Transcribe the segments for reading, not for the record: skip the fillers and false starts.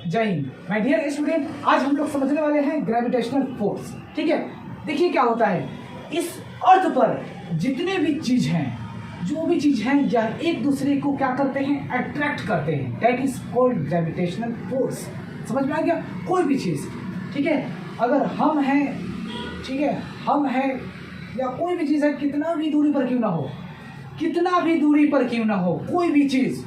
जय Hind my dear student. आज हम लोग समझने वाले हैं ग्रेविटेशनल फोर्स। ठीक है, देखिए क्या होता है इस अर्थ पर जितने भी चीज हैं, जो भी चीज हैं या एक दूसरे को क्या करते हैं, अट्रैक्ट करते हैं। That is called gravitational force. समझ में आ गया? कोई भी चीज, ठीक है, अगर हम हैं, ठीक है, हम हैं या कोई भी चीज है, कितना भी दूरी पर क्यों ना हो, कितना भी दूरी पर क्यों ना हो, कोई भी चीज,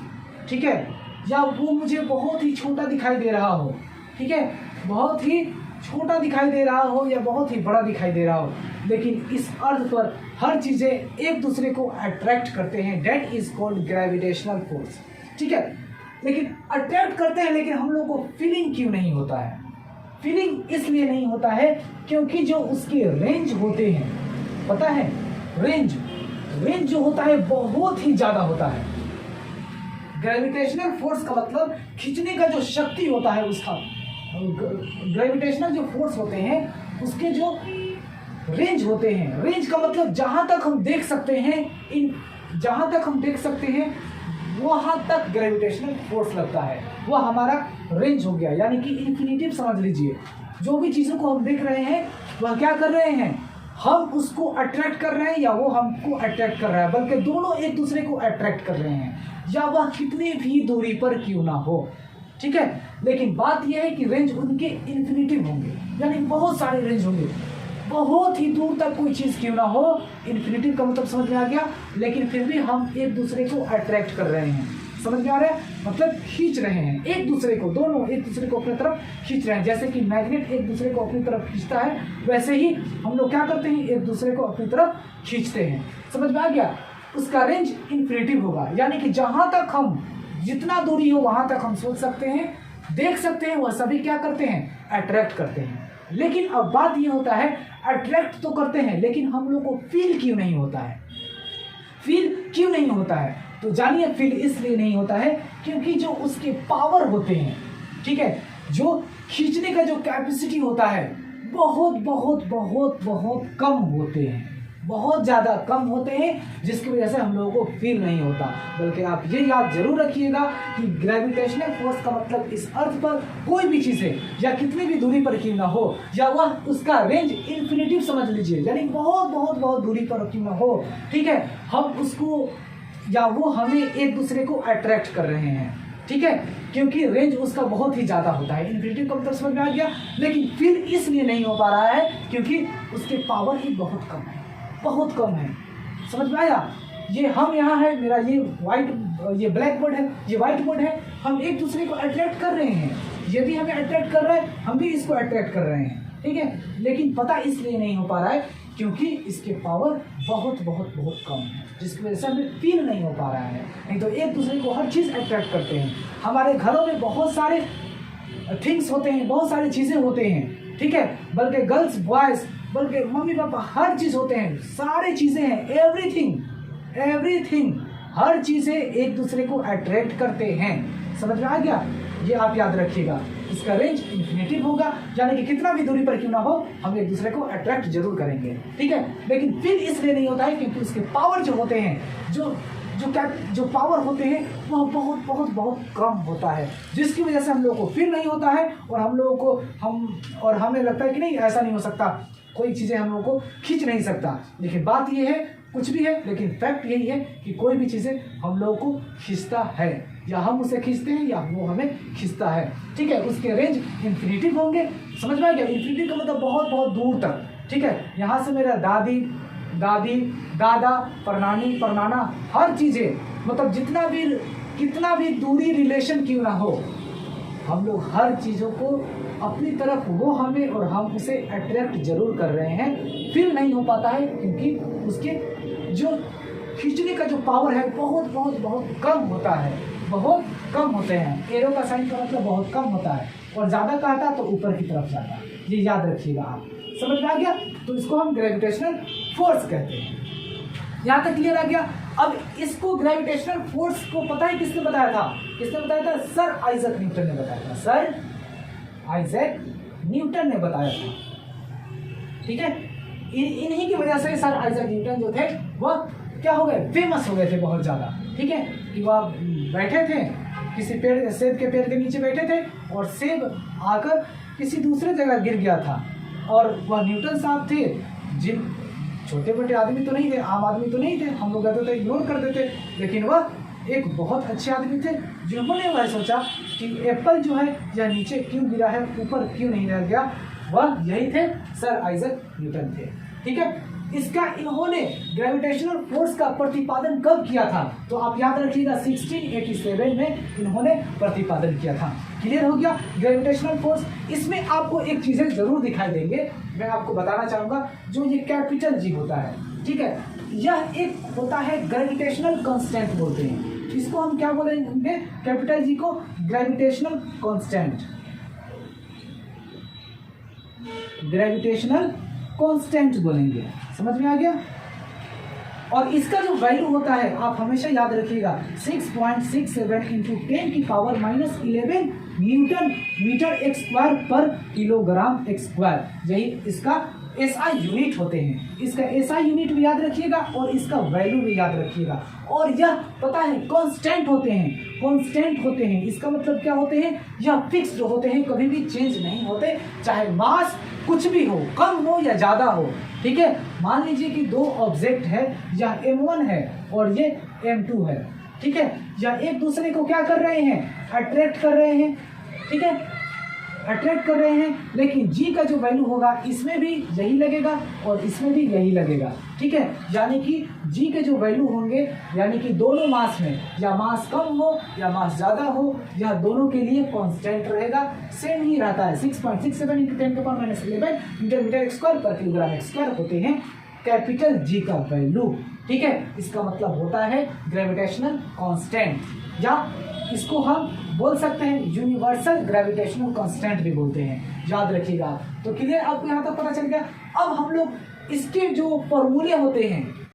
ठीक है, या वो मुझे बहुत ही छोटा दिखाई दे रहा हो, ठीक है, बहुत ही छोटा दिखाई दे रहा हो या बहुत ही बड़ा दिखाई दे रहा हो, लेकिन इस अर्थ पर हर चीजें एक दूसरे को अट्रैक्ट करते हैं। That is called gravitational force. ठीक है, लेकिन अट्रैक्ट करते हैं, लेकिन हम लोग को फीलिंग क्यों नहीं होता है? फीलिंग इसलिए नहीं होता है क्योंकि जो उसके रेंज होते हैं, पता है, रेंज जो होता है बहुत ही ज्यादा होता है। ग्रेविटेशनल फोर्स का मतलब खींचने का जो शक्ति होता है उसका, ग्रेविटेशनल जो फोर्स होते हैं उसके जो रेंज होते हैं, रेंज का मतलब जहां तक हम देख सकते हैं, जहां तक हम देख सकते हैं वहां तक ग्रेविटेशनल फोर्स लगता है। वह हमारा रेंज हो गया, यानी कि इन्फिनिटिव समझ लीजिए। जो भी चीजों को हम देख रहे हैं वह क्या कर रहे हैं, हम उसको अट्रैक्ट कर रहे हैं या वो हमको अट्रैक्ट कर रहा है, बल्कि दोनों एक दूसरे को अट्रैक्ट कर रहे हैं, या वह कितनी भी दूरी पर क्यों ना हो। ठीक है, लेकिन बात यह है कि रेंज उनके इन्फिनिटिव होंगे, यानी बहुत सारे रेंज होंगे, बहुत ही दूर तक कोई चीज क्यों ना हो। इन्फिनिटिव का मतलब समझ में आ गया, लेकिन फिर भी हम एक दूसरे को अट्रैक्ट कर रहे हैं। समझ में आ रहा है? मतलब खींच रहे हैं एक दूसरे को, दोनों एक दूसरे को अपनी तरफ खींच रहे हैं। जैसे कि मैग्नेट एक दूसरे को अपनी तरफ खींचता है, वैसे ही हम लोग क्या करते हैं, एक दूसरे को अपनी तरफ खींचते हैं। समझ में आ गया? उसका रेंज इन्फिनिटिव होगा, यानी कि जहां तक हम, जितना दूरी हो वहां तक हम सोच सकते हैं, देख सकते हैं, वह सभी क्या करते हैं, अट्रैक्ट करते हैं। लेकिन अब बात यह होता है, अट्रैक्ट तो करते हैं, लेकिन हम लोग को फील क्यों नहीं होता है? फील क्यों नहीं होता है? तो जानिए, फील इसलिए नहीं होता है क्योंकि जो उसके पावर होते हैं, ठीक है, जो खींचने का जो कैपेसिटी होता है, बहुत बहुत बहुत बहुत कम होते हैं, बहुत ज्यादा कम होते हैं, जिसकी वजह से हम लोगों को फील नहीं होता। बल्कि आप ये याद जरूर रखिएगा कि ग्रेविटेशनल फोर्स का मतलब इस अर्थ पर कोई भी चीज है, या कितनी भी दूरी पर क्यों ना हो, या वह उसका रेंज इन्फिनिटिव समझ लीजिए, यानी बहुत बहुत बहुत दूरी पर क्यों ना हो, ठीक है, हम उसको या वो हमें एक दूसरे को अट्रैक्ट कर रहे हैं। ठीक है, क्योंकि रेंज उसका बहुत ही ज्यादा होता है। इन्फिनिटिव का मतलब समझ में आ गया, लेकिन फील इसलिए नहीं हो पा रहा है क्योंकि उसके पावर ही बहुत कम है, बहुत कम है। समझ में आया? ये हम यहाँ है, मेरा ये ये ब्लैक बोर्ड है, ये व्हाइट बोर्ड है, हम एक दूसरे को अट्रैक्ट कर रहे हैं। यदि हमें अट्रैक्ट कर रहा है, हम भी इसको अट्रैक्ट कर रहे हैं। ठीक है, लेकिन पता इसलिए नहीं हो पा रहा है क्योंकि इसके पावर बहुत बहुत बहुत कम है, जिसकी वजह से हमें फील नहीं हो पा रहा है। नहीं तो एक दूसरे को हर चीज़ अट्रैक्ट करते हैं। हमारे घरों में बहुत सारे थिंग्स होते हैं, बहुत सारी चीज़ें होते हैं, ठीक है, बल्कि गर्ल्स बॉयज़, बल्कि मम्मी पापा, हर चीज़ होते हैं, सारी चीज़ें हैं, एवरीथिंग, हर चीज़ें एक दूसरे को अट्रैक्ट करते हैं। समझ में आ गया? ये आप याद रखिएगा। इसका रेंज इन्फिनिटिव होगा, यानी कि कितना भी दूरी पर क्यों ना हो, हम एक दूसरे को अट्रैक्ट जरूर करेंगे। ठीक है, लेकिन फील इसलिए नहीं होता है क्योंकि उसके पावर जो होते हैं, जो पावर होते हैं, वह बहुत बहुत बहुत कम होता है, जिसकी वजह से हम लोगों को फील नहीं होता है, और हम लोगों को हमें लगता है कि नहीं, ऐसा नहीं हो सकता, कोई चीज़ें हम लोगों को खींच नहीं सकता। लेकिन बात यह है, कुछ भी है, लेकिन फैक्ट यही है कि कोई भी चीज़ें हम लोगों को खींचता है, या हम उसे खींचते हैं या वो हमें खींचता है। ठीक है, उसके रेंज इन्फिनिटिव होंगे। समझ में आ गया? इन्फिनिटिव का मतलब बहुत बहुत दूर तक। ठीक है, यहाँ से मेरा दादी, दादा, परनानी, परनाना, हर चीज़ें, मतलब कितना भी दूरी रिलेशन क्यों ना हो, हम लोग हर चीज़ों को अपनी तरफ, वो हमें और हम उसे अट्रैक्ट जरूर कर रहे हैं। फील नहीं हो पाता है क्योंकि उसके जो खींचने का जो पावर है बहुत बहुत बहुत कम होता है, बहुत कम होते हैं। एरो का साइन का मतलब बहुत कम होता है, और ज़्यादा का आता तो ऊपर की तरफ जाता। ये याद रखिएगा आप। समझ में आ गया? तो इसको हम ग्रेविटेशनल फोर्स कहते हैं। यहाँ तक क्लियर आ गया? अब इसको ग्रेविटेशनल फोर्स को पता है किसने बताया था? किसने बताया था? सर आइजैक न्यूटन ने बताया था। सर आइजैक न्यूटन ने बताया था। ठीक है, इन्हीं की वजह से सर आइजैक न्यूटन जो थे वह क्या हो गए, फेमस हो गए थे बहुत ज़्यादा। ठीक है, कि वह बैठे थे किसी पेड़, सेब के पेड़ के नीचे बैठे थे और सेब आकर किसी दूसरे जगह गिर गया था, और वह न्यूटन साहब थे, जिन छोटे मोटे आदमी तो नहीं थे, आम आदमी तो नहीं थे, हम लोग कहते थे इग्नोर कर देते, लेकिन वह एक बहुत अच्छे आदमी थे जिन्होंने वह सोचा कि एप्पल जो है यह नीचे क्यों गिरा है, ऊपर क्यों नहीं रह गया। वह यही थे, सर आइजैक न्यूटन थे। ठीक है, इसका इन्होंने ग्रेविटेशनल फोर्स का प्रतिपादन कब किया था, तो आप याद रखिएगा 1687 में इन्होंने प्रतिपादन किया था। क्लियर हो गया ग्रेविटेशनल फोर्स। इसमें आपको एक चीजें जरूर दिखाई देंगे, मैं आपको बताना चाहूंगा। जो ये कैपिटल जी होता है, ठीक है, यह एक होता है ग्रेविटेशनल कांस्टेंट बोलते हैं। इसको हम क्या बोलेंगे, कैपिटल जी को ग्रेविटेशनल कांस्टेंट, ग्रेविटेशनल कांस्टेंट बोलेंगे। समझ में आ गया। और इसका जो वैल्यू होता है आप हमेशा याद रखिएगा 6.67 इंटू 10 की power -11 newton metre x square पर किलोग्राम एक्स स्क्वायर, यही इसका एसआई यूनिट होते हैं। इसका एसआई यूनिट भी याद रखिएगा और इसका वैल्यू भी याद रखिएगा। और यह पता है कांस्टेंट होते हैं, कांस्टेंट होते हैं। इसका मतलब क्या होते हैं, यह फिक्स्ड होते हैं, कभी भी चेंज नहीं होते, चाहे मास कुछ भी हो, कम हो या ज्यादा हो। ठीक है, मान लीजिए कि दो ऑब्जेक्ट है, यह m1 है और ये m2 है। ठीक है, यह एक दूसरे को क्या कर रहे हैं, अट्रैक्ट कर रहे हैं। ठीक है, अट्रैक्ट कर रहे हैं, लेकिन g का जो वैल्यू होगा इसमें भी यही लगेगा और इसमें भी यही लगेगा। ठीक है, यानी कि g के जो वैल्यू होंगे, यानी कि दोनों मास में या मास कम हो या मास ज़्यादा हो, यह दोनों के लिए कांस्टेंट रहेगा, सेम ही रहता है। 6.67 इंटू 10 की पावर -11 मीटर एक्स स्क्वायर पर किलोग्राम एक्स स्क्वायर होते हैं कैपिटल जी का वैल्यू। ठीक है, इसका मतलब होता है ग्रेविटेशनल कांस्टेंट, या इसको हम बोल सकते हैं यूनिवर्सल ग्रेविटेशनल कांस्टेंट भी बोलते हैं, याद रखिएगा। तो क्लियर, आपको यहाँ तक पता चल गया। अब हम लोग इसके जो फॉर्मूले होते हैं